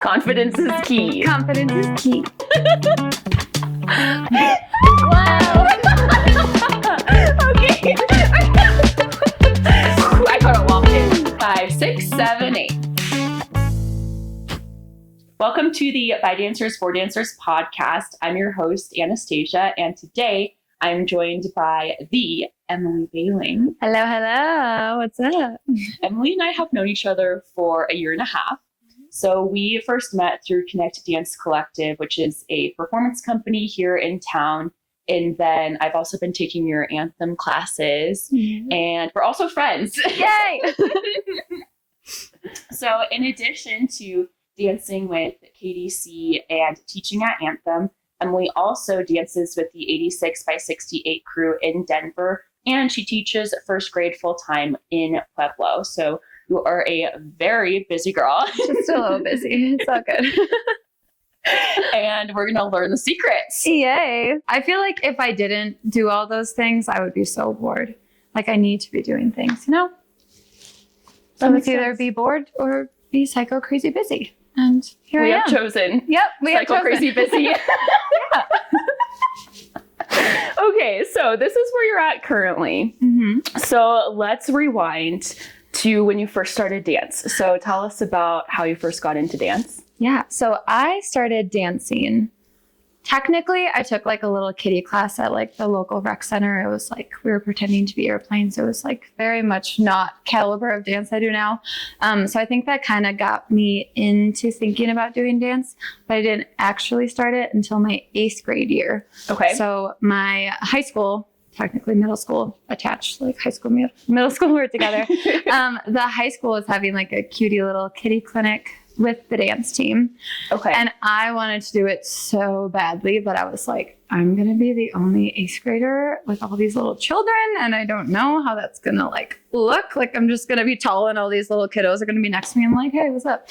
Confidence is key. Confidence is key. Wow. Okay. I got it locked in. 5, 6, 7, 8. Welcome to the By Dancers for Dancers podcast. I'm your host, Anastasia, and today I'm joined by the Emily Behling. Hello, hello. What's up? Emily and I have known each other for a year and a half. So we first met through Connect Dance Collective, which is a performance company here in town. And then I've also been taking your anthem classes, and we're also friends. Yay! So in addition to dancing with KDC and teaching at Anthem, Emily also dances with the 86 by 68 crew in Denver, and she teaches first grade full-time in Pueblo. So you are a very busy girl. Just a little busy. It's all good. And we're going to learn the secrets. Yay. I feel like if I didn't do all those things, I would be so bored. Like I need to be doing things, you know? So it's either be bored or be psycho crazy busy. And here we I have am. chosen. Yep, we have psycho chosen. crazy busy. Yeah. Okay, so this is where you're at currently. Mm-hmm. So let's rewind to when you first started dance. So tell us about how you first got into dance. Yeah, so I started dancing. Technically, I took like a little kiddie class at like the local rec center. It was like we were pretending to be airplanes. It was like very much not caliber of dance I do now. So I think that kind of got me into thinking about doing dance, but I didn't actually start it until my 8th grade year. Okay. So my high school, technically middle school attached, like high school, middle school were together. The high school was having like a cutie little kiddie clinic with the dance team. Okay. And I wanted to do it so badly, but I was like, I'm going to be the only 8th grader with all these little children. And I don't know how that's going to like look. Like I'm just going to be tall and all these little kiddos are going to be next to me. I'm like, hey, what's up?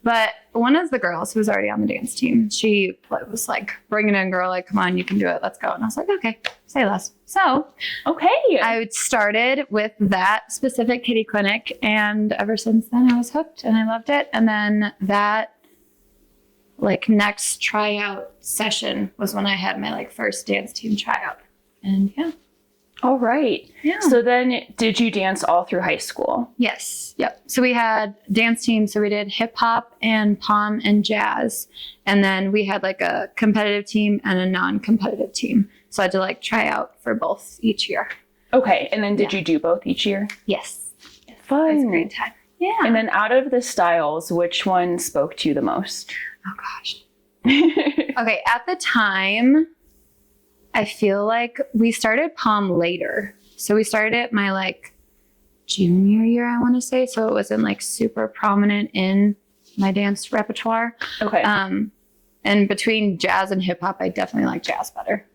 But one of the girls who was already on the dance team, she was like, bring it in, girl. Like, come on, you can do it. Let's go. And I was like, okay, say less. So okay. I started with that specific kiddie clinic. And ever since then I was hooked and I loved it. And then that like next tryout session was when I had my like first dance team tryout. And yeah. All right. Yeah. So then did you dance all through high school? Yes. Yep. So we had dance teams. So we did hip hop and pom and jazz. And then we had like a competitive team and a non-competitive team. So I had to like try out for both each year. Okay. And then did you do both each year? Yes. Fun. It was a great time. Yeah. And then out of the styles, which one spoke to you the most? Oh gosh. Okay. At the time, I feel like we started pom later. So we started it my like junior year, I want to say. So it wasn't like super prominent in my dance repertoire. Okay. And between jazz and hip hop, I definitely like jazz better.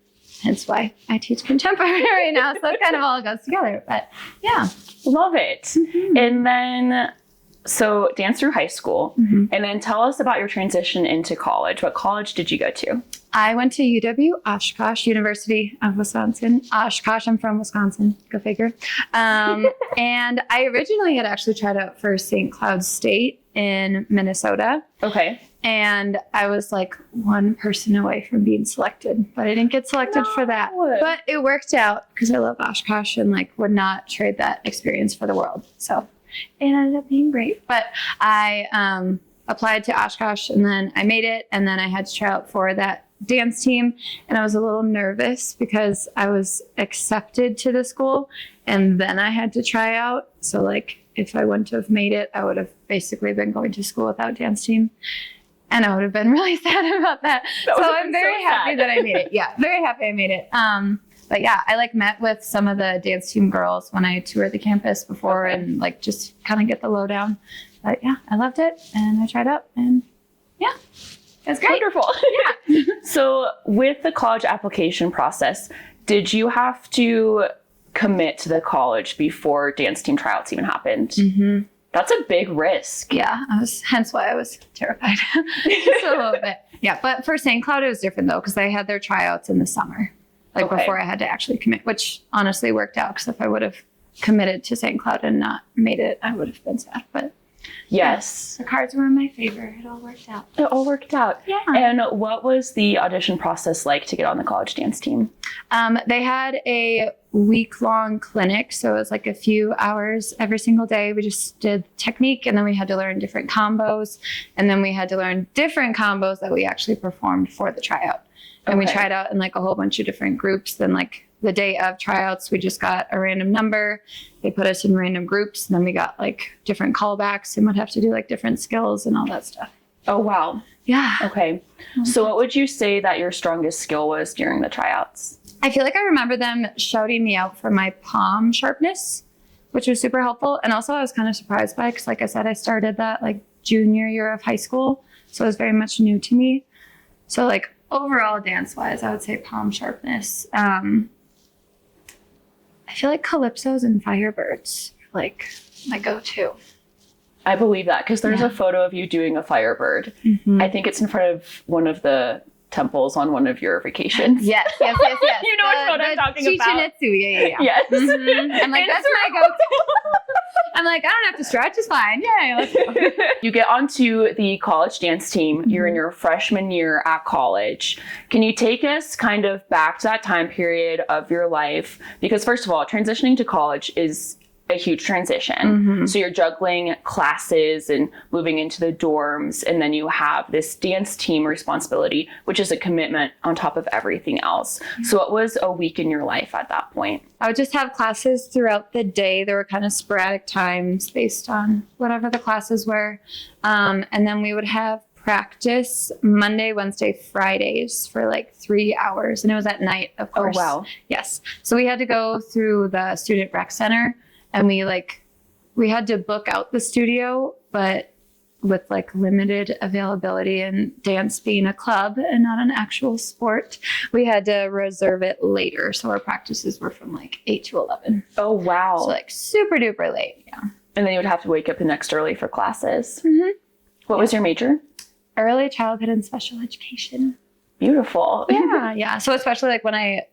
Hence why I teach contemporary right now. So it kind of all goes together. But yeah. Love it. Mm-hmm. And then, so dance through high school. Mm-hmm. And then tell us about your transition into college. What college did you go to? I went to UW, Oshkosh, University of Wisconsin. Oshkosh, I'm from Wisconsin. Go figure. And I originally had actually tried out for St. Cloud State in Minnesota. Okay. And I was like one person away from being selected, but I didn't get selected for that. But it worked out because I love Oshkosh and like would not trade that experience for the world. So it ended up being great. But I applied to Oshkosh and then I made it. And then I had to try out for that dance team. And I was a little nervous because I was accepted to the school and then I had to try out. So like if I wouldn't have made it, I would have basically been going to school without dance team. And I would have been really sad about that. So I'm very happy that I made it. Yeah, very happy I made it. But yeah, I like met with some of the dance team girls when I toured the campus before and like just kind of get the lowdown. But yeah, I loved it and I tried out and yeah, it was great. Wonderful. Yeah. So with the college application process, did you have to commit to the college before dance team tryouts even happened? Mm-hmm. That's a big risk. Yeah, hence why I was terrified. Just a little bit. Yeah, but for St. Cloud, it was different though, because they had their tryouts in the summer, like before I had to actually commit, which honestly worked out because if I would have committed to St. Cloud and not made it, I would have been sad. But Yes. The cards were in my favor. It all worked out. It all worked out. Yeah. And what was the audition process like to get on the college dance team? They had a week-long clinic, so it was like a few hours every single day. We just did technique, and then we had to learn different combos, and then we had to learn different combos that we actually performed for the tryout. And we tried out in like a whole bunch of different groups. Then like the day of tryouts, we just got a random number. They put us in random groups, and then we got like different callbacks and would have to do like different skills and all that stuff. Oh, wow. Yeah. Okay. So what would you say that your strongest skill was during the tryouts? I feel like I remember them shouting me out for my palm sharpness, which was super helpful. And also I was kind of surprised by it because, like I said, I started that like junior year of high school. So it was very much new to me. So like overall dance-wise, I would say palm sharpness. I feel like calypsos and firebirds are like my go-to. I believe that because there's a photo of you doing a firebird. Mm-hmm. I think it's in front of one of the temples on one of your vacations. Yes. You know what I'm talking about. Yeah. Yes. Mm-hmm. I'm like, that's my go-to. I'm like, I don't have to stretch. It's fine. Yeah, let's go. You get onto the college dance team. Mm-hmm. You're in your freshman year at college. Can you take us kind of back to that time period of your life? Because first of all, transitioning to college is a huge transition. Mm-hmm. So you're juggling classes and moving into the dorms, and then you have this dance team responsibility, which is a commitment on top of everything else. Mm-hmm. So what was a week in your life at that point? I would just have classes throughout the day. There were kind of sporadic times based on whatever the classes were. And then we would have practice Monday, Wednesday, Fridays for like 3 hours. And it was at night, of course. Oh, wow. Yes. So we had to go through the student rec center. And we had to book out the studio, but with like limited availability and dance being a club and not an actual sport, we had to reserve it later. So our practices were from like 8 to 11. Oh, wow. So like super duper late. Yeah. And then you would have to wake up the next early for classes. Mm-hmm. What was your major? Early childhood and special education. Beautiful. Yeah. So especially like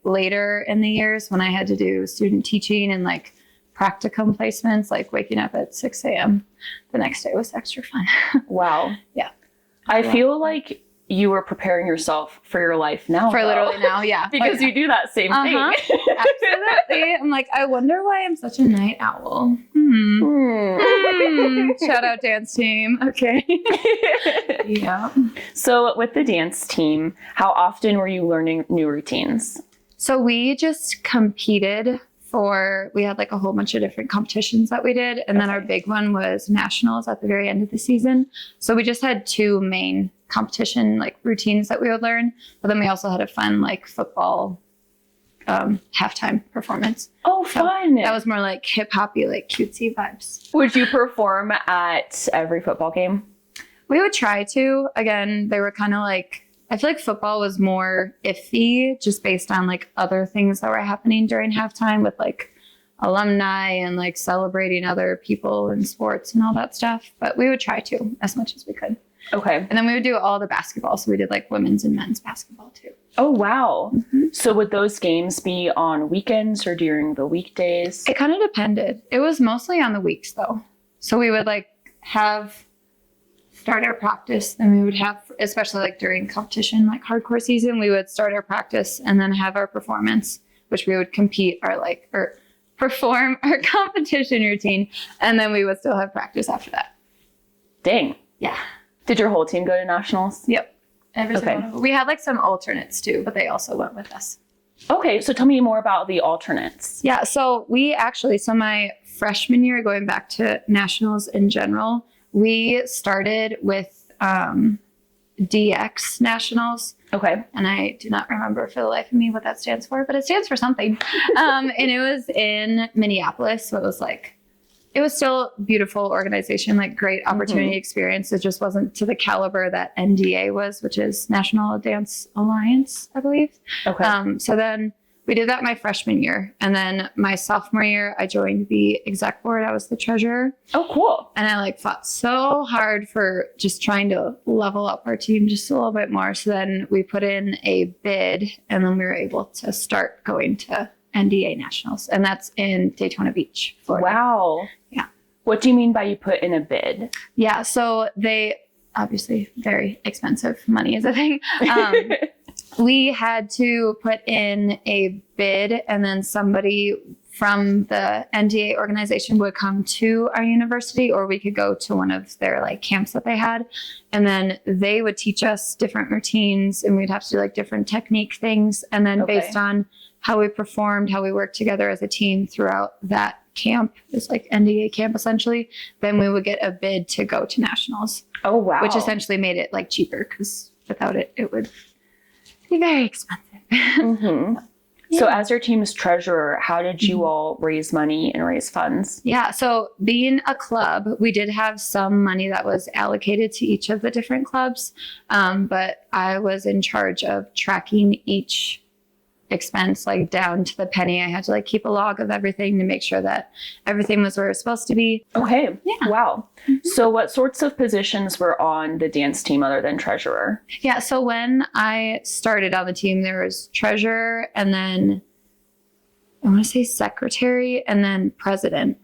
later in the years when I had to do student teaching and like practicum placements, like waking up at 6 a.m. the next day was extra fun. Wow. Yeah. I feel like you were preparing yourself for your life now. Literally now, yeah. Because you do that same thing. Absolutely. I'm like, I wonder why I'm such a night owl. Shout out dance team. Okay. Yeah. So with the dance team, how often were you learning new routines? So we just competed we had like a whole bunch of different competitions that we did. And then our big one was nationals at the very end of the season. So we just had 2 main competition like routines that we would learn. But then we also had a fun like football halftime performance. Oh, fun. So that was more like hip hoppy, like cutesy vibes. Would you perform at every football game? We would try to. Again, they were kind of like, I feel like football was more iffy just based on like other things that were happening during halftime with like alumni and like celebrating other people in sports and all that stuff. But we would try to as much as we could. Okay. And then we would do all the basketball. So we did like women's and men's basketball too. Oh, wow. Mm-hmm. So would those games be on weekends or during the weekdays? It kind of depended. It was mostly on the weeks though. So we would like start our practice, then we would have, especially like during competition, like hardcore season, we would start our practice and then have our performance, which we would perform our competition routine, and then we would still have practice after that. Dang. Yeah. Did your whole team go to nationals? Yep. Every single one. We had like some alternates too, but they also went with us. Okay, so tell me more about the alternates. Yeah, so my freshman year, going back to nationals in general, we started with DX Nationals. Okay. And I do not remember for the life of me what that stands for, but it stands for something. And it was in Minneapolis. So it was still a beautiful organization, like great opportunity experience. It just wasn't to the caliber that NDA was, which is National Dance Alliance, I believe. Okay. So then we did that my freshman year. And then my sophomore year, I joined the exec board. I was the treasurer. Oh, cool. And I fought so hard for just trying to level up our team just a little bit more. So then we put in a bid, and then we were able to start going to NDA Nationals. And that's in Daytona Beach, Florida. Wow. Yeah. What do you mean by you put in a bid? Yeah, so they obviously very expensive. Money is a thing. We had to put in a bid, and then somebody from the NDA organization would come to our university, or we could go to one of their like camps that they had. And then they would teach us different routines, and we'd have to do like different technique things. And then based on how we performed, how we worked together as a team throughout that camp, this like NDA camp essentially, then we would get a bid to go to nationals. Oh, wow. Which essentially made it like cheaper, because without it, it would be very expensive. Mm-hmm. Yeah. So as your team's treasurer, how did you all raise money and raise funds? Yeah. So being a club, we did have some money that was allocated to each of the different clubs. But I was in charge of tracking each expense like down to the penny. I had to like keep a log of everything to make sure that everything was where it was supposed to be. Okay. Yeah. Wow. Mm-hmm. So what sorts of positions were on the dance team other than treasurer? Yeah. So when I started on the team, there was treasurer, and then I want to say secretary, and then president.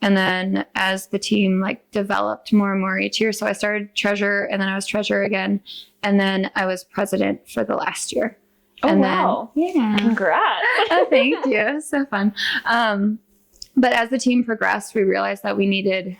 And then as the team like developed more and more each year, so I started treasurer, and then I was treasurer again, and then I was president for the last year. Oh, and wow. Then, yeah. Congrats. Oh, thank you. It was so fun. But as the team progressed, we realized that we needed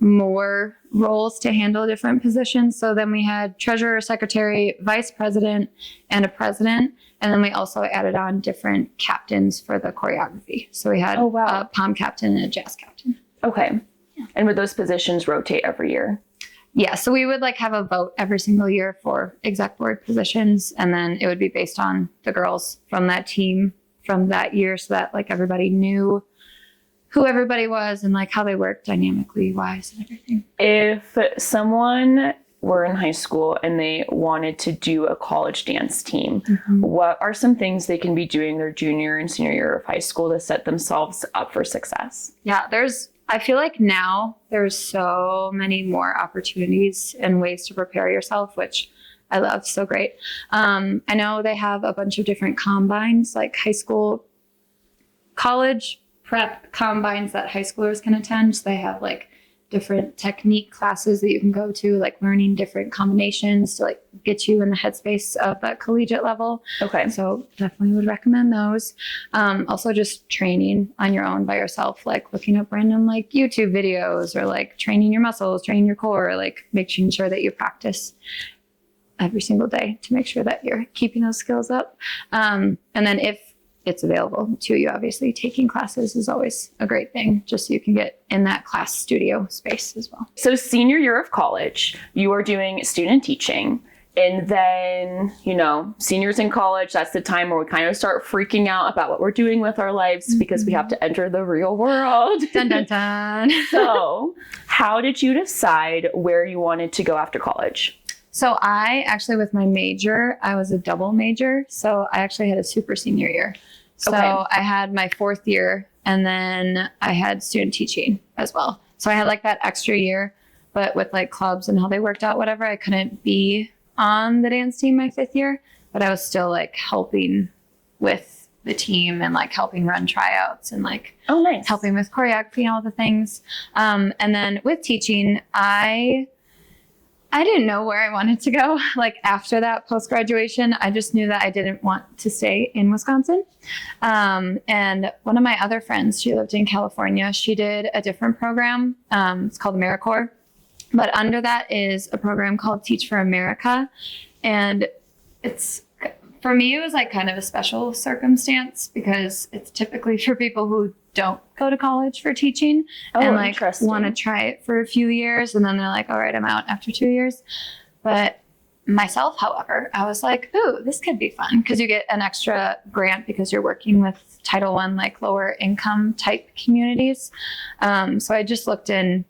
more roles to handle different positions. So then we had treasurer, secretary, vice president, and a president. And then we also added on different captains for the choreography. So we had a pom captain and a jazz captain. Okay. Yeah. And would those positions rotate every year? Yeah, so we would like have a vote every single year for exec board positions, and then it would be based on the girls from that team from that year, so that like everybody knew who everybody was and like how they worked dynamically wise and everything. If someone were in high school and they wanted to do a college dance team, what are some things they can be doing their junior and senior year of high school to set themselves up for success? Yeah, I feel like now there's so many more opportunities and ways to prepare yourself, which I love. So great. I know they have a bunch of different combines, like high school, college prep combines that high schoolers can attend. So they have like different technique classes that you can go to, like learning different combinations to like get you in the headspace of that collegiate level. Okay. So definitely would recommend those. Also just training on your own by yourself, like looking up random like YouTube videos, or like training your muscles, training your core, like making sure that you practice every single day to make sure that you're keeping those skills up. And then if it's available to you, obviously taking classes is always a great thing, just so you can get in that class studio space as well. So senior year of college, you are doing student teaching. And then, you know, seniors in college, that's the time where we kind of start freaking out about what we're doing with our lives because we have to enter the real world. Dun, dun, dun. So how did you decide where you wanted to go after college? So I actually, with my major, I was a double major. So I actually had a super senior year. So I had my fourth year, and then I had student teaching as well. So I had like that extra year, but with like clubs and how they worked out, whatever, I couldn't be on the dance team my fifth year, but I was still like helping with the team and like helping run tryouts and like helping with choreography and all the things. And then with teaching, I didn't know where I wanted to go. Like after that post-graduation, I just knew that I didn't want to stay in Wisconsin. And one of my other friends, she lived in California. She did a different program. It's called AmeriCorps. But under that is a program called Teach for America. And for me, it was like kind of a special circumstance because it's typically for people who don't go to college for teaching and like want to try it for a few years. And then they're like, all right, I'm out after 2 years. But myself, however, I was like, ooh, this could be fun because you get an extra grant because you're working with Title I, like lower income type communities. So I just looked in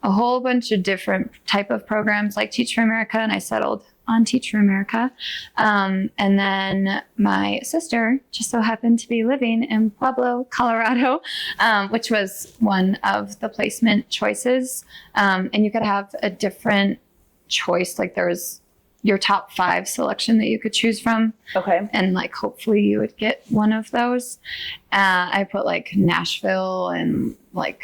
a whole bunch of different type of programs like Teach for America, and I settled on Teach for America. And then my sister just so happened to be living in Pueblo, Colorado, which was one of the placement choices. And you could have a different choice. Like there was your top 5 selection that you could choose from. Okay. And like, hopefully you would get one of those. I put like Nashville and like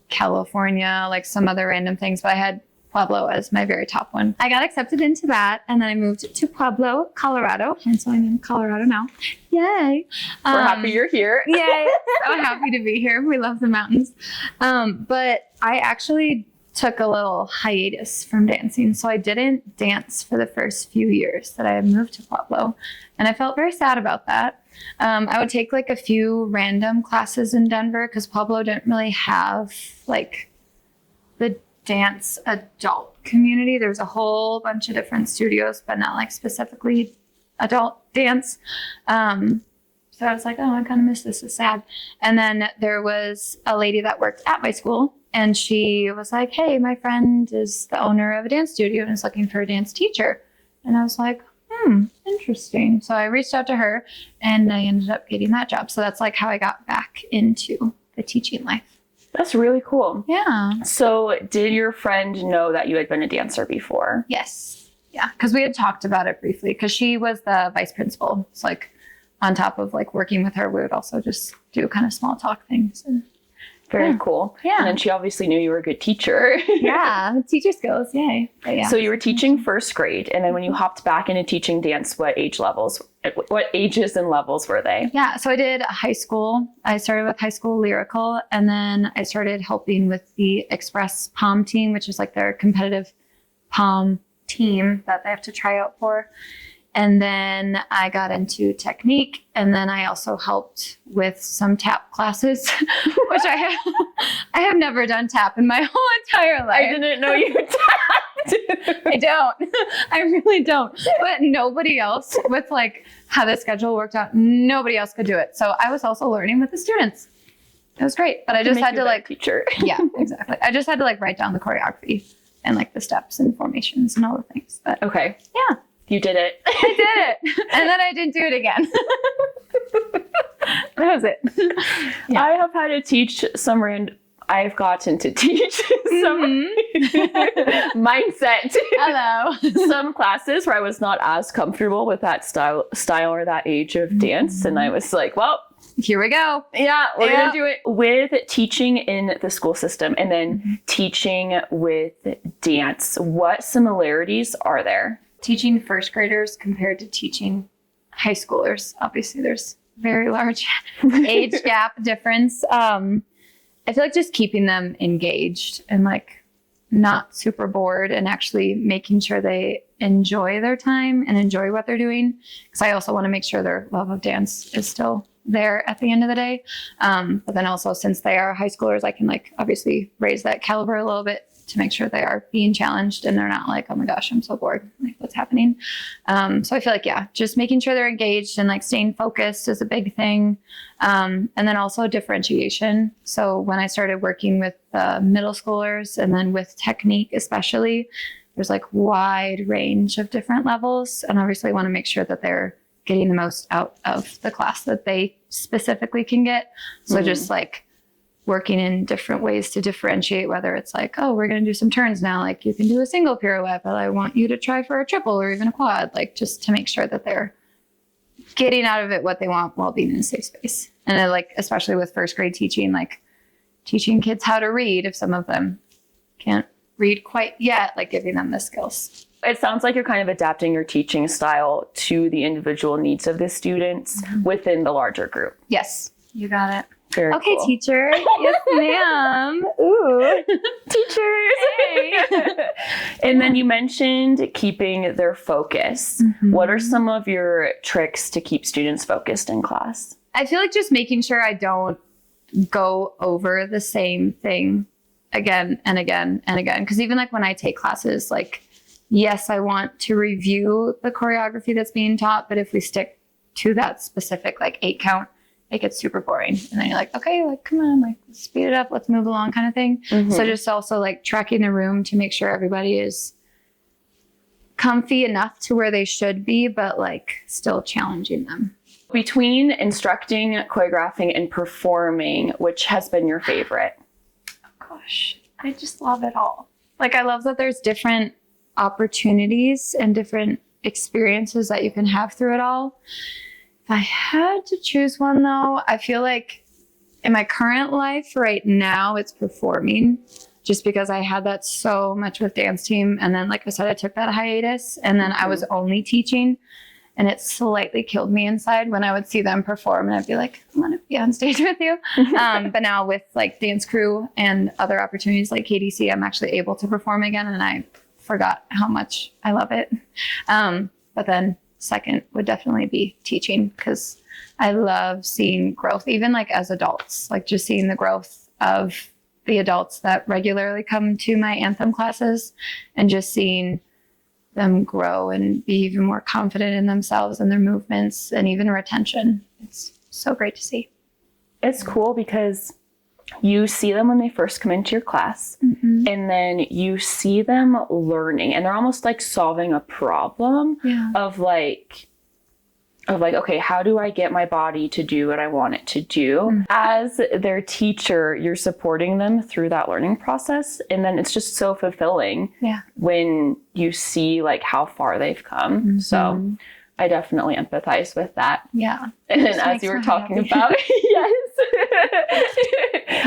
California, like some other random things, but I had Pueblo as my very top one. I got accepted into that, and then I moved to Pueblo, Colorado, and so I'm in Colorado now. Yay! We're happy you're here. Yay! So happy to be here. We love the mountains. But I actually took a little hiatus from dancing, so I didn't dance for the first few years that I had moved to Pueblo, and I felt very sad about that. I would take like a few random classes in Denver because Pueblo didn't really have like the dance adult community. There's a whole bunch of different studios, but not like specifically adult dance. So I was like, oh, I kind of miss this. It's sad. And then there was a lady that worked at my school, and she was like, hey, my friend is the owner of a dance studio and is looking for a dance teacher. And I was like, interesting. So I reached out to her, and I ended up getting that job. So that's like how I got back into the teaching life. That's really cool. Yeah. So did your friend know that you had been a dancer before? Yes. Yeah. Because we had talked about it briefly, because she was the vice principal. It's like on top of like working with her, we would also just do kind of small talk things. And very cool. Yeah. And then she obviously knew you were a good teacher. Yeah. Teacher skills. Yay. But yeah. So you were teaching first grade, and then when you hopped back into teaching dance, what ages and levels were they? Yeah. So I did high school. I started with high school lyrical, and then I started helping with the Express Pom team, which is like their competitive pom team that they have to try out for. And then I got into technique, and then I also helped with some tap classes, which I have never done tap in my whole entire life. I didn't know you tapped. I don't. I really don't. But nobody else, with like how the schedule worked out, nobody else could do it. So I was also learning with the students. It was great, but I just had to like teacher. Yeah, exactly. I just had to like write down the choreography and like the steps and formations and all the things. But okay. Yeah. You did it. I did it. And then I didn't do it again. That was it. Yeah. I have had to teach I've gotten to teach some mindset. Hello. Some classes where I was not as comfortable with that style or that age of dance. And I was like, well, here we go. Yeah, we're going to do it. With teaching in the school system and then teaching with dance, what similarities are there? Teaching first graders compared to teaching high schoolers. Obviously, there's very large age gap difference. I feel like just keeping them engaged and like not super bored, and actually making sure they enjoy their time and enjoy what they're doing. Because I also want to make sure their love of dance is still there at the end of the day. But then also, since they are high schoolers, I can like obviously raise that caliber a little bit to make sure they are being challenged and they're not like, oh my gosh, I'm so bored. Like, what's happening? So I feel like, yeah, just making sure they're engaged and like staying focused is a big thing. And then also differentiation. So when I started working with middle schoolers and then with technique, especially, there's like wide range of different levels. And obviously I want to make sure that they're getting the most out of the class that they specifically can get. So just like working in different ways to differentiate, whether it's like, oh, we're going to do some turns now. Like you can do a single pirouette, but I want you to try for a triple or even a quad, like just to make sure that they're getting out of it what they want while being in a safe space. And then like, especially with first grade teaching, like teaching kids how to read, if some of them can't read quite yet, like giving them the skills. It sounds like you're kind of adapting your teaching style to the individual needs of the students within the larger group. Yes, you got it. Very okay, cool. Teacher. Yes, ma'am. Ooh. Teachers. Hey. And then you mentioned keeping their focus. What are some of your tricks to keep students focused in class? I feel like just making sure I don't go over the same thing again and again and again. Because even like when I take classes, like, yes, I want to review the choreography that's being taught, but if we stick to that specific like 8 count, it gets super boring. And then you're like, okay, like, come on, like, speed it up. Let's move along kind of thing. So just also like tracking the room to make sure everybody is comfy enough to where they should be, but like still challenging them. Between instructing, choreographing, and performing, which has been your favorite? Oh gosh, I just love it all. Like, I love that there's different opportunities and different experiences that you can have through it all. If I had to choose one though, I feel like in my current life right now, it's performing, just because I had that so much with dance team. And then, like I said, I took that hiatus, and then I was only teaching, and it slightly killed me inside when I would see them perform, and I'd be like, I want to be on stage with you. But now with like dance crew and other opportunities like KDC, I'm actually able to perform again, and I forgot how much I love it. But then second would definitely be teaching, because I love seeing growth, even like as adults, like just seeing the growth of the adults that regularly come to my anthem classes, and just seeing them grow and be even more confident in themselves and their movements, and even retention. It's so great to see. It's cool because you see them when they first come into your class, and then you see them learning, and they're almost like solving a problem of like, okay, how do I get my body to do what I want it to do? As their teacher, you're supporting them through that learning process. And then it's just so fulfilling when you see like how far they've come. So I definitely empathize with that. Yeah. And then as you were talking about, yes.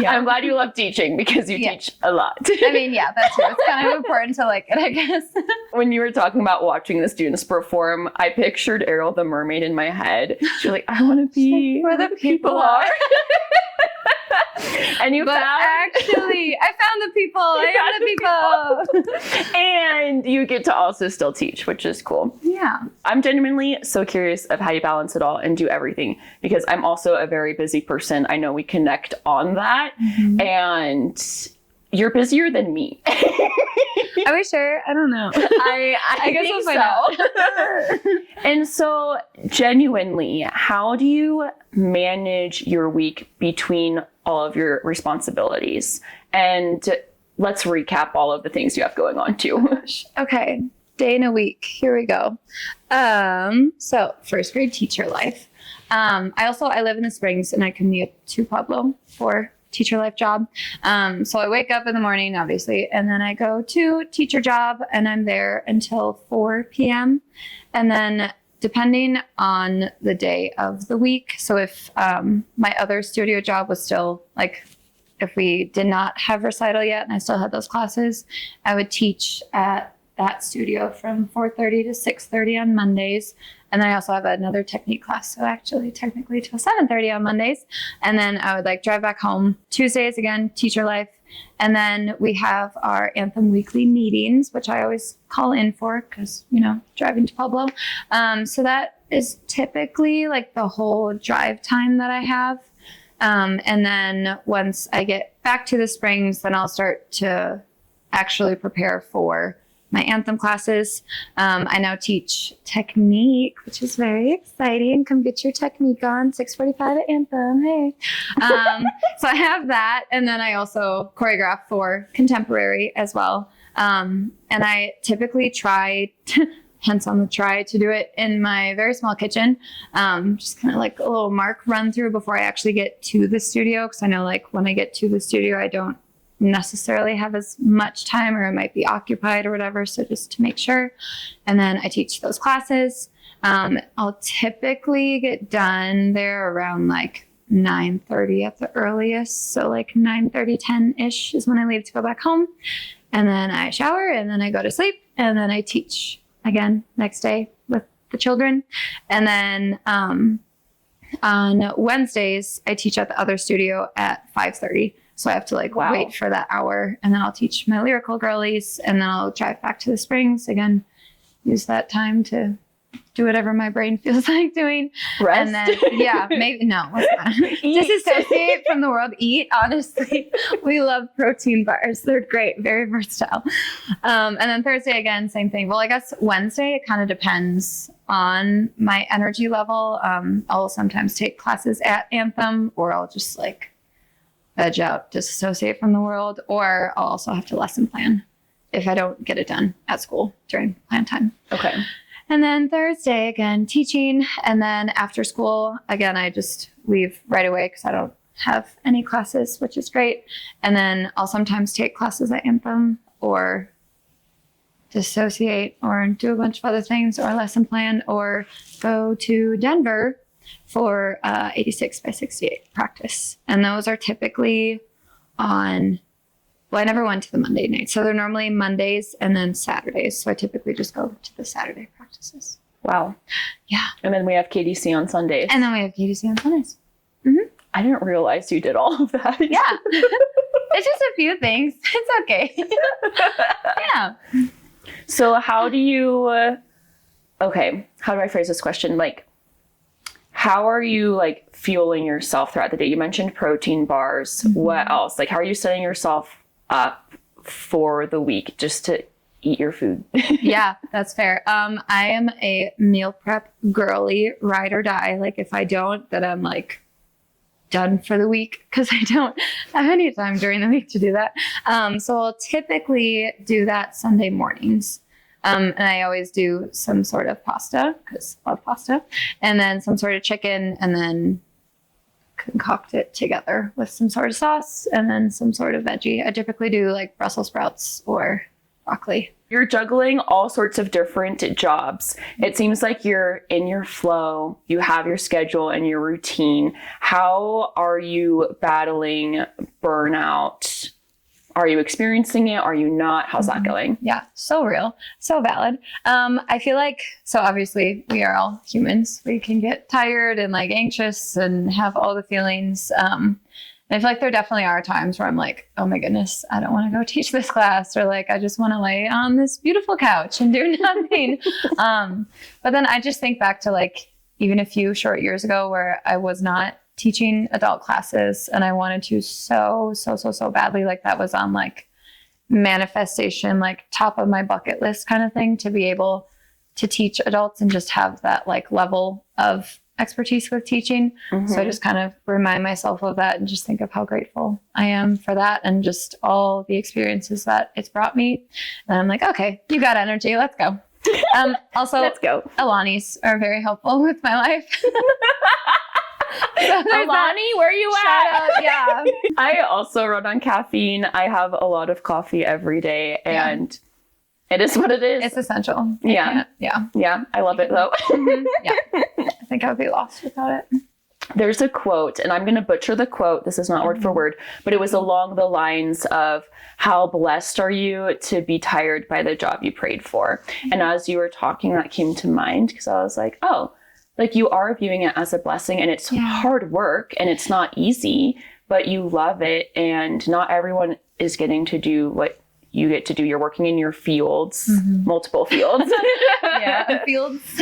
I'm glad you love teaching, because you teach a lot. I mean, that's true. It's kind of important to like it, I guess. When you were talking about watching the students perform, I pictured Ariel the mermaid in my head. She's like, I want to be where the people are. And you actually, I found the people. I found the people. And you get to also still teach, which is cool. Yeah. I'm genuinely so curious of how you balance it all and do everything, because I'm also a very busy person. I know we connect on that. And you're busier than me. Are we sure? I don't know. I guess think we'll find out. And so genuinely, how do you manage your week between all of your responsibilities? And let's recap all of the things you have going on too. Okay. Day in a week. Here we go. So first grade teacher life. I live in the Springs, and I commute to Pueblo for teacher life job. So I wake up in the morning, obviously, and then I go to teacher job, and I'm there until 4 p.m. And then depending on the day of the week. So if my other studio job was still like, if we did not have recital yet and I still had those classes, I would teach at that studio from 4:30 to 6:30 on Mondays. And then I also have another technique class, so actually technically till 7:30 on Mondays. And then I would like drive back home. Tuesdays, again, teacher life. And then we have our Anthem weekly meetings, which I always call in for because, driving to Pueblo. So that is typically like the whole drive time that I have. And then once I get back to the Springs, then I'll start to actually prepare for my Anthem classes. I now teach technique, which is very exciting. Come get your technique on, 6:45 at Anthem. Hey. So I have that. And then I also choreograph for contemporary as well. And I typically try, hence on the try, to do it in my very small kitchen. Just kind of like a little mark run through before I actually get to the studio. Because I know like when I get to the studio, I don't necessarily have as much time, or it might be occupied or whatever. So just to make sure. And then I teach those classes. I'll typically get done there around like 9:30 at the earliest. So like 9:30, 10-ish is when I leave to go back home. And then I shower, and then I go to sleep, and then I teach again next day with the children. And then on Wednesdays, I teach at the other studio at 5:30. So I have to wait for that hour, and then I'll teach my lyrical girlies, and then I'll drive back to the Springs again, use that time to do whatever my brain feels like doing. Rest. And then, maybe, no, let's not. Disassociate from the world. Eat, honestly. We love protein bars. They're great. Very versatile. And then Thursday, again, same thing. Well, I guess Wednesday, it kind of depends on my energy level. I'll sometimes take classes at Anthem, or I'll just veg out, disassociate from the world, or I'll also have to lesson plan if I don't get it done at school during plan time. Okay. And then Thursday, again, teaching. And then after school, again, I just leave right away because I don't have any classes, which is great. And then I'll sometimes take classes at Anthem, or dissociate, or do a bunch of other things, or lesson plan, or go to Denver for 86 by 68 practice. And those are typically on, well, I never went to the Monday night. So they're normally Mondays and then Saturdays. So I typically just go to the Saturday practices. Wow. Yeah. And then we have KDC on Sundays. And then we have KDC on Sundays. Mm-hmm. I didn't realize you did all of that. Yeah. It's just a few things. It's okay. Yeah. So how do you, okay, how do I phrase this question? Like, how are you like fueling yourself throughout the day? You mentioned protein bars. Mm-hmm. What else? Like, how are you setting yourself up for the week just to eat your food? Yeah, that's fair. I am a meal prep girly, ride or die. Like if I don't, then I'm like done for the week because I don't have any time during the week to do that. So I'll typically do that Sunday mornings. And I always do some sort of pasta because I love pasta, and then some sort of chicken, and then concoct it together with some sort of sauce and then some sort of veggie. I typically do like Brussels sprouts or broccoli. You're juggling all sorts of different jobs. It seems like you're in your flow, you have your schedule and your routine. How are you battling burnout? Are you experiencing it? Are you not? How's that going? Yeah, so real, so valid. I feel like, so obviously we are all humans. We can get tired and like anxious and have all the feelings. And I feel like there definitely are times where I'm like, oh my goodness, I don't want to go teach this class, or like, I just want to lay on this beautiful couch and do nothing. But then I just think back to like, even a few short years ago where I was not teaching adult classes and I wanted to so badly. Like that was on like manifestation, like top of my bucket list kind of thing, to be able to teach adults and just have that like level of expertise with teaching. Mm-hmm. So I just kind of remind myself of that and just think of how grateful I am for that and just all the experiences that it's brought me. And I'm like, okay, you got energy. Let's go. Also, let's go. Alanis are very helpful with my life. Alani, where are you at? Out, yeah. I also run on caffeine. I have a lot of coffee every day, and it is what it is. It's essential. Yeah. I love it though. Mm-hmm. Yeah. I think I would be lost without it. There's a quote, and I'm going to butcher the quote. This is not word for word, but it was along the lines of, how blessed are you to be tired by the job you prayed for? Mm-hmm. And as you were talking, that came to mind because I was like, oh, like you are viewing it as a blessing, and it's hard work and it's not easy, but you love it. And not everyone is getting to do what you get to do. You're working in your fields, multiple fields. Fields.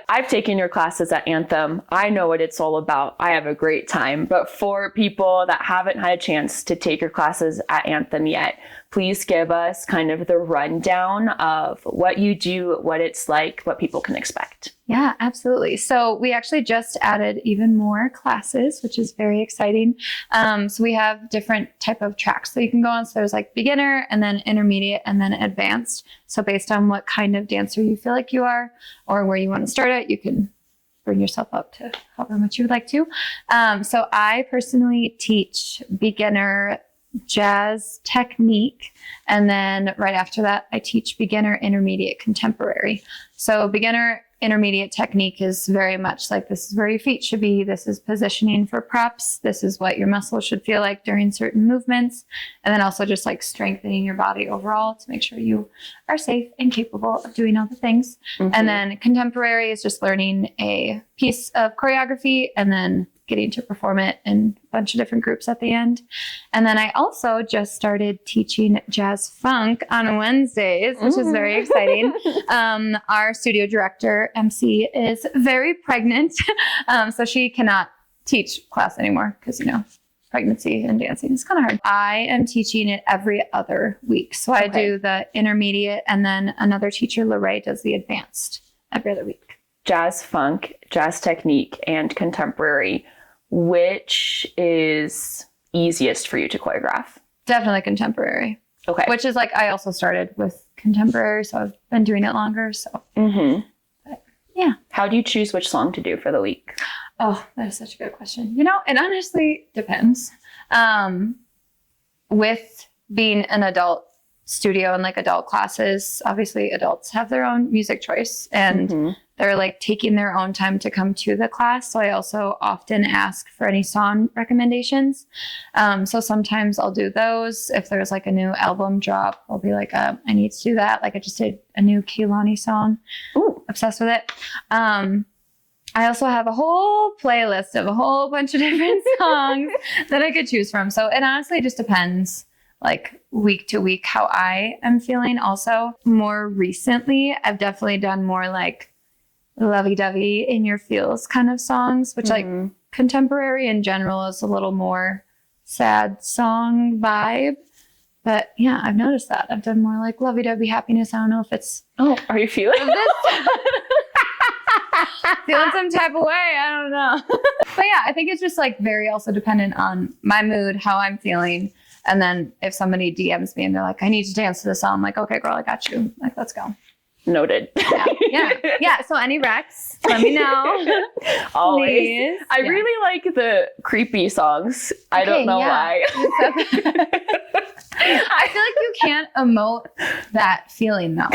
I've taken your classes at Anthem. I know what it's all about. I have a great time. But for people that haven't had a chance to take your classes at Anthem yet, please give us kind of the rundown of what you do, what it's like, what people can expect. Yeah, absolutely. So we actually just added even more classes, which is very exciting. So we have different type of tracks that you can go on. So there's like beginner and then intermediate and then advanced. So based on what kind of dancer you feel like you are or where you want to start at, you can bring yourself up to however much you would like to. So I personally teach beginner jazz technique. And then right after that, I teach beginner, intermediate, contemporary. So beginner intermediate technique is very much like, this is where your feet should be. This is positioning for preps. This is what your muscles should feel like during certain movements. And then also just like strengthening your body overall to make sure you are safe and capable of doing all the things. Mm-hmm. And then contemporary is just learning a piece of choreography and then getting to perform it in a bunch of different groups at the end. And then I also just started teaching jazz funk on Wednesdays, which is very exciting. Our studio director, MC, is very pregnant. So she cannot teach class anymore because, you know, pregnancy and dancing is kind of hard. I am teaching it every other week. So I do the intermediate, and then another teacher, Lorraine, does the advanced every other week. Jazz funk, jazz technique, and contemporary. Which is easiest for you to choreograph? Definitely contemporary. Okay. Which is like, I also started with contemporary, so I've been doing it longer. So, but, yeah. How do you choose which song to do for the week? Oh, that is such a good question. You know, it honestly depends. With being an adult studio and like adult classes, obviously adults have their own music choice, and they're like taking their own time to come to the class. So I also often ask for any song recommendations. So sometimes I'll do those. If there's like a new album drop, I'll be like, I need to do that. Like I just did a new Kehlani song. Ooh. Obsessed with it. I also have a whole playlist of a whole bunch of different songs that I could choose from. So it honestly just depends like week to week how I am feeling. Also, more recently, I've definitely done more like lovey-dovey in your feels kind of songs, which like contemporary in general is a little more sad song vibe. But yeah, I've noticed that. I've done more like lovey-dovey happiness. I don't know if it's... Oh, are you feeling this? Feeling some type of way. I don't know. But yeah, I think it's just like very also dependent on my mood, how I'm feeling. And then if somebody DMs me and they're like, I need to dance to this song, I'm like, okay, girl, I got you. Like, let's go. Noted. Yeah. So any recs, let me know. Always. Please. I really like the creepy songs. I don't know why. I feel like you can't emote that feeling though.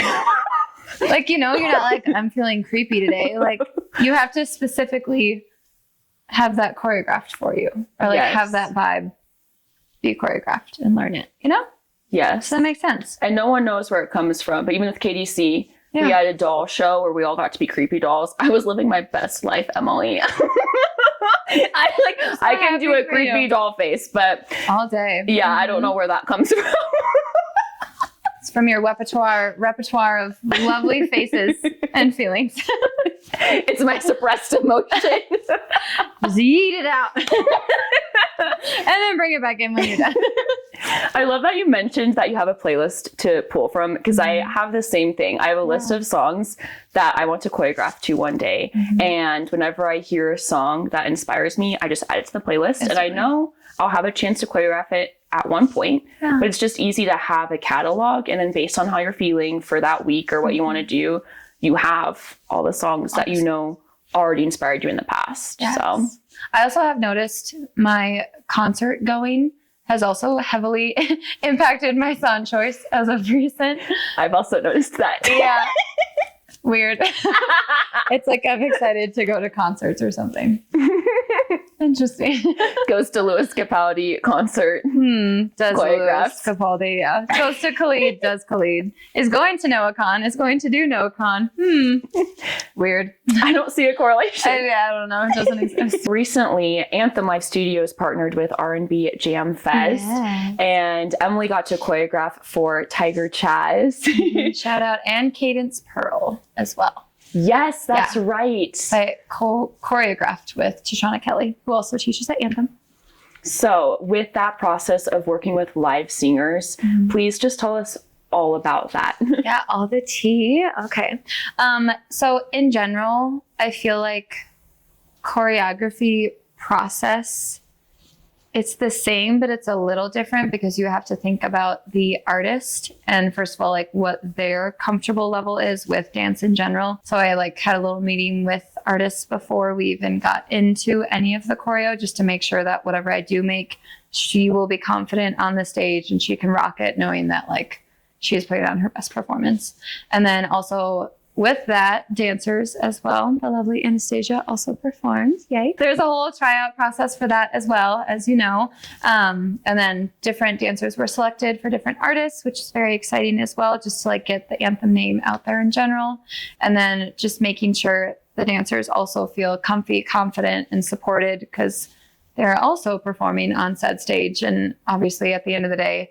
Like, you know, you're not like, I'm feeling creepy today. Like you have to specifically have that choreographed for you, or like have that vibe be choreographed and learn it, you know? Yes. So that makes sense. And no one knows where it comes from. But even with KDC, we had a doll show where we all got to be creepy dolls. I was living my best life, Emily. I can do a creepy doll face, but all day. Yeah, I don't know where that comes from. It's from your repertoire of lovely faces and feelings. It's my suppressed emotion. Just eat it out. And then bring it back in when you're done. I love that you mentioned that you have a playlist to pull from, because I have the same thing. I have a list of songs that I want to choreograph to one day. And whenever I hear a song that inspires me, I just add it to the playlist. And I know I'll have a chance to choreograph it at one point, but it's just easy to have a catalog. And then based on how you're feeling for that week or what you want to do, you have all the songs that you know already inspired you in the past. Yes. So I also have noticed my concert going has also heavily impacted my song choice as of recent. I've also noticed that. Yeah. Weird. It's like I'm excited to go to concerts or something. Interesting. Goes to Louis Capaldi concert. Does Louis Capaldi, yeah. Goes to Khalid, does Khalid. Is going to NoahCon, is going to do NoahCon. Weird. I don't see a correlation. I don't know. It doesn't exist. Recently, Anthem Life Studios partnered with R&B Jam Fest. Yes. And Emily got to choreograph for Tiger Chaz. Shout out. And Cadence Pearl as well. Yes, that's right. I choreographed with Tashana Kelly, who also teaches at Anthem. So with that process of working with live singers, please just tell us all about that. Yeah, all the tea. Okay. So in general, I feel like choreography process, it's the same, but it's a little different because you have to think about the artist and first of all, like what their comfortable level is with dance in general. So I like had a little meeting with artists before we even got into any of the choreo, just to make sure that whatever I do make, she will be confident on the stage and she can rock it knowing that like she's putting on her best performance. And then also with that, dancers as well. The lovely Anastasia also performs. Yay. There's a whole tryout process for that as well, as you know. And then different dancers were selected for different artists, which is very exciting as well, just to like get the Anthem name out there in general. And then just making sure the dancers also feel comfy, confident, and supported because they're also performing on said stage. And obviously at the end of the day,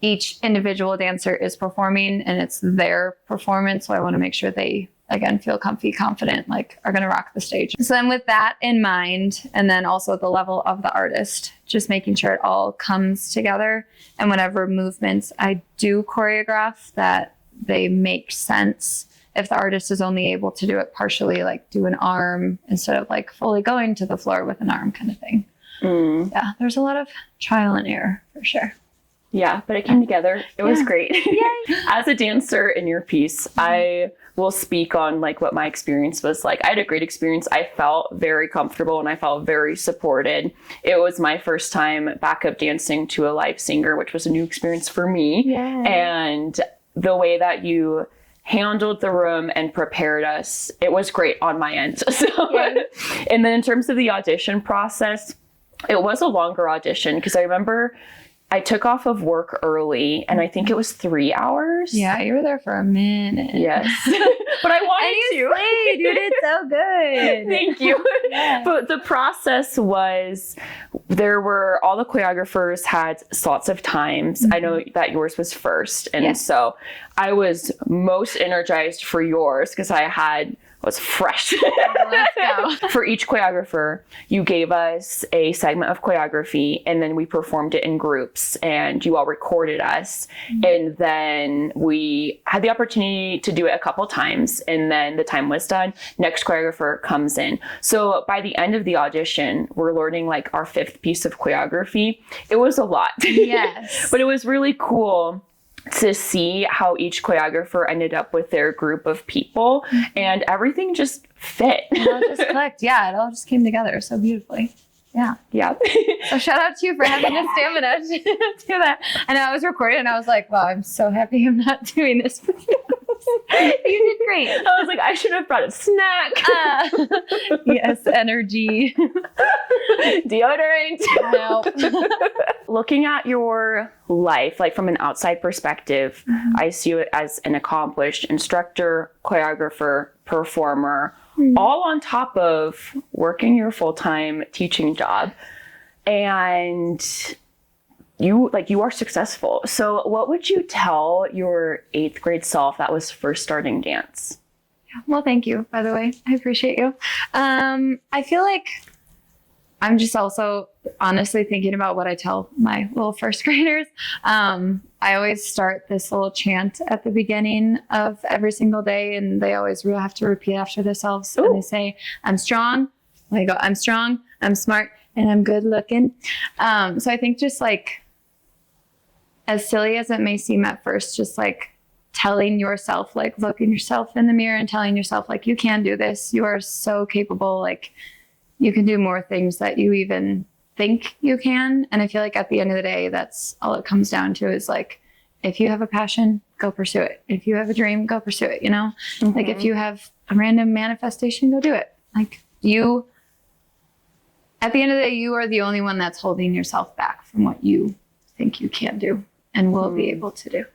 each individual dancer is performing and it's their performance. So I want to make sure they, again, feel comfy, confident, like are going to rock the stage. So then with that in mind, and then also the level of the artist, just making sure it all comes together. And whenever movements I do choreograph, that they make sense. If the artist is only able to do it partially, like do an arm instead of like fully going to the floor with an arm kind of thing. Yeah, there's a lot of trial and error for sure. Yeah, but it came together. It was great. Yay. As a dancer in your piece, I will speak on like what my experience was like. I had a great experience. I felt very comfortable and I felt very supported. It was my first time backup dancing to a live singer, which was a new experience for me. Yay. And the way that you handled the room and prepared us. It was great on my end. So, and then in terms of the audition process, it was a longer audition because I remember I took off of work early and I think it was 3 hours. Yeah, you were there for a minute. Yes. But I wanted you played. You did so good. Thank you. Yeah. But the process was all the choreographers had slots of times. I know that yours was first. And so I was most energized for yours because I was fresh. Let's go. For each choreographer, you gave us a segment of choreography and then we performed it in groups and you all recorded us. And then we had the opportunity to do it a couple times and then the time was done. Next choreographer comes in. So by the end of the audition, we're learning like our 5th piece of choreography. It was a lot. Yes. But it was really cool to see how each choreographer ended up with their group of people and everything just fit. It all just clicked. Yeah, it all just came together so beautifully. Yeah. Yeah. So shout out to you for having the stamina to do that. And I was recording and I was like, wow, I'm so happy I'm not doing this with you. You did great. I was like, I should have brought a snack. Yes, energy. Deodorant. Nope. Looking at your life, like from an outside perspective, I see you as an accomplished instructor, choreographer, performer, all on top of working your full-time teaching job. And you are successful. So what would you tell your 8th grade self that was first starting dance? Well, thank you, by the way. I appreciate you. I feel like I'm just also honestly thinking about what I tell my little first graders. I always start this little chant at the beginning of every single day, and they always really have to repeat after themselves. Ooh. And they say, I'm strong. I go, I'm strong, I'm smart, and I'm good looking. So I think just like, as silly as it may seem at first, just like telling yourself, like looking yourself in the mirror and telling yourself, like, you can do this. You are so capable. Like, you can do more things that you even think you can. And I feel like at the end of the day, that's all it comes down to is like, if you have a passion, go pursue it. If you have a dream, go pursue it, you know? Like if you have a random manifestation, go do it. Like at the end of the day, you are the only one that's holding yourself back from what you think you can do and will be able to do.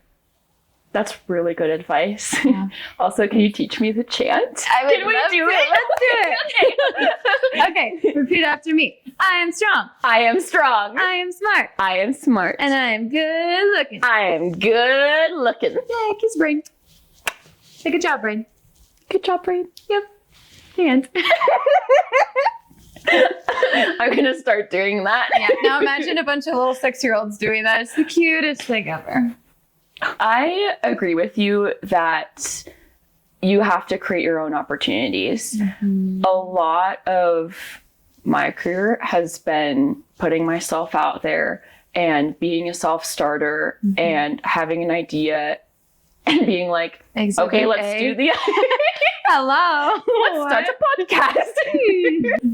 That's really good advice. Yeah. Also, can you teach me the chant? Can we do it? Let's do it. Okay, repeat after me. I am strong. I am strong. I am smart. I am smart. And I am good looking. I am good looking. Yeah, kiss brain. Hey, good job, brain. Good job, brain. Yep. And I'm going to start doing that. Yeah. Now imagine a bunch of little 6-year-olds doing that. It's the cutest thing ever. I agree with you that you have to create your own opportunities. A lot of my career has been putting myself out there and being a self-starter and having an idea and being like, okay, let's do the Hello. Let's start a podcast.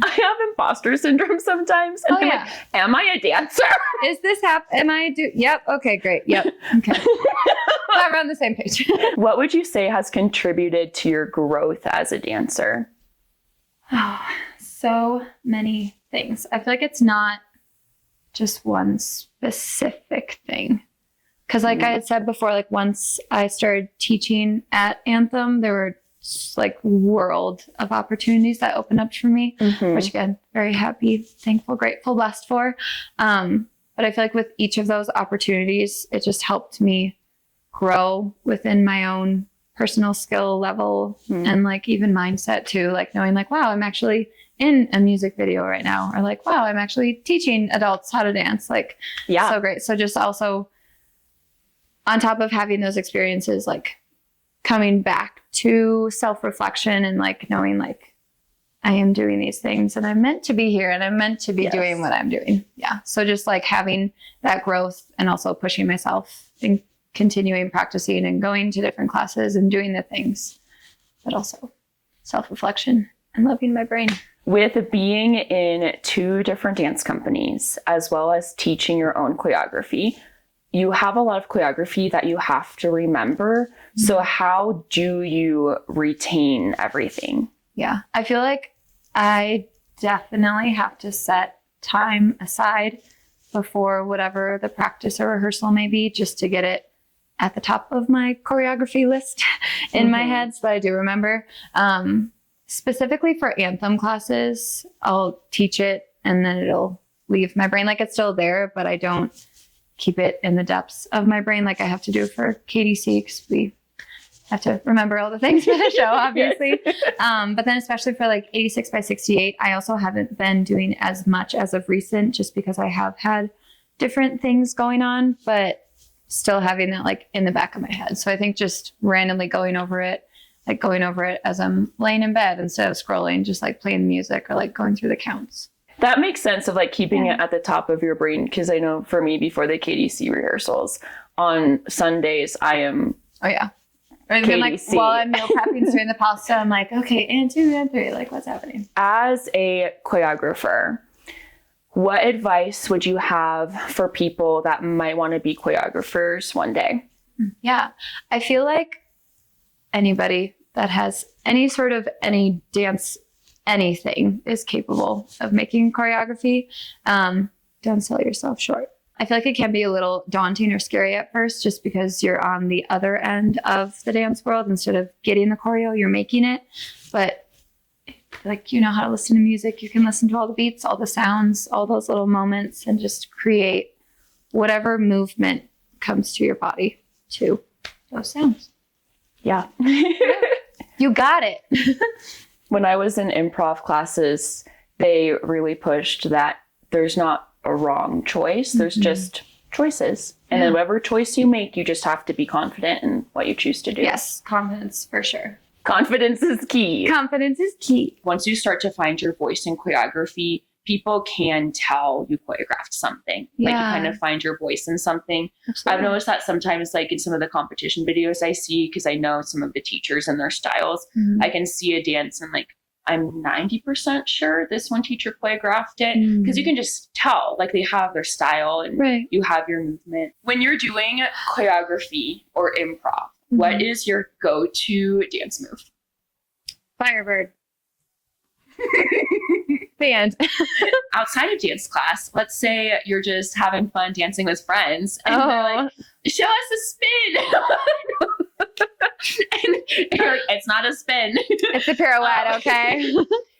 I have imposter syndrome sometimes. And I'm like, am I a dancer? Is this Yep. Okay, great. Yep. Okay. Glad we're on the same page. What would you say has contributed to your growth as a dancer? Oh, so many things. I feel like it's not just one specific thing. Because like I had said before, like once I started teaching at Anthem, there were like world of opportunities that opened up for me, which again, very happy, thankful, grateful, blessed for. But I feel like with each of those opportunities, it just helped me grow within my own personal skill level and like even mindset too, like knowing like, wow, I'm actually in a music video right now, or like, wow, I'm actually teaching adults how to dance. Like, so great. So just also on top of having those experiences, like coming back to self-reflection and like knowing like I am doing these things and I'm meant to be here and I'm meant to be doing what I'm doing. Yeah. So just like having that growth and also pushing myself and continuing practicing and going to different classes and doing the things, but also self-reflection and loving my brain. With being in 2 different dance companies, as well as teaching your own choreography, you have a lot of choreography that you have to remember. So how do you retain everything? Yeah, I feel like I definitely have to set time aside before whatever the practice or rehearsal may be, just to get it at the top of my choreography list in my head, so that I do remember. Specifically for anthem classes, I'll teach it and then it'll leave my brain. Like, it's still there, but I don't keep it in the depths of my brain like I have to do for KDC, because we have to remember all the things for the show, obviously. But then especially for like 86 by 68, I also haven't been doing as much as of recent, just because I have had different things going on, but still having that like in the back of my head. So I think just randomly going over it as I'm laying in bed instead of scrolling, just like playing music or like going through the counts. That makes sense of like keeping it at the top of your brain. Because I know for me, before the KDC rehearsals on Sundays, I am Or even like while I'm meal prepping during the pasta, I'm like, okay, and 2 and 3, like what's happening? As a choreographer, what advice would you have for people that might want to be choreographers one day? Yeah, I feel like anybody that has any sort of any dance, anything is capable of making choreography. Don't sell yourself short. I feel like it can be a little daunting or scary at first, just because you're on the other end of the dance world. Instead of getting the choreo, you're making it. But like, you know how to listen to music. You can listen to all the beats, all the sounds, all those little moments, and just create whatever movement comes to your body to those sounds. Yeah. You got it. When I was in improv classes, they really pushed that there's not a wrong choice. There's just choices. And then whatever choice you make, you just have to be confident in what you choose to do. Yes, confidence for sure. Confidence is key. Confidence is key. Once you start to find your voice in choreography, people can tell you choreographed something. Like, you kind of find your voice in something. Absolutely. I've noticed that sometimes, like in some of the competition videos I see, because I know some of the teachers and their styles, I can see a dance and like, I'm 90% sure this one teacher choreographed it, because you can just tell, like, they have their style and you have your movement. When you're doing choreography or improv, what is your go-to dance move? Firebird. Band. Outside of dance class, let's say you're just having fun dancing with friends and they're like, show us a spin. and you're like, it's not a spin. It's a pirouette, okay?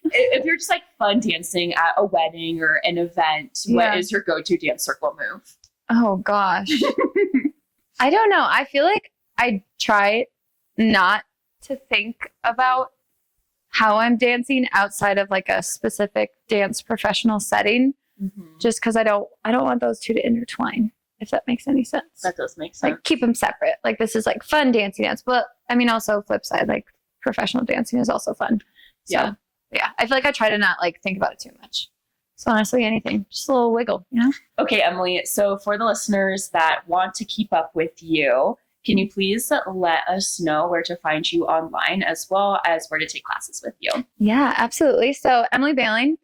If you're just like fun dancing at a wedding or an event, what is your go-to dance circle move? Oh gosh. I don't know. I feel like I try not to think about how I'm dancing outside of like a specific dance professional setting, just because I don't want those two to intertwine, if that makes any sense. That does make sense. Like, keep them separate. Like, this is like fun dancing dance, but I mean, also flip side, like professional dancing is also fun. So, yeah, I feel like I try to not like think about it too much. So honestly, anything, just a little wiggle, you know? Okay, Emily. So for the listeners that want to keep up with you, can you please let us know where to find you online, as well as where to take classes with you? Yeah, absolutely. So Emily Behling,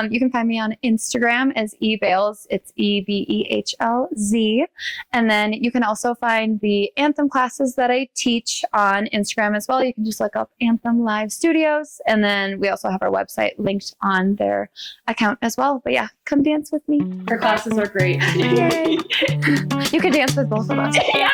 you can find me on Instagram as eBehls. It's EBEHLZ. And then you can also find the Anthem classes that I teach on Instagram as well. You can just look up Anthem Live Studios. And then we also have our website linked on their account as well. But yeah, come dance with me. Her classes are great. Yay. You could dance with both of us. Yeah.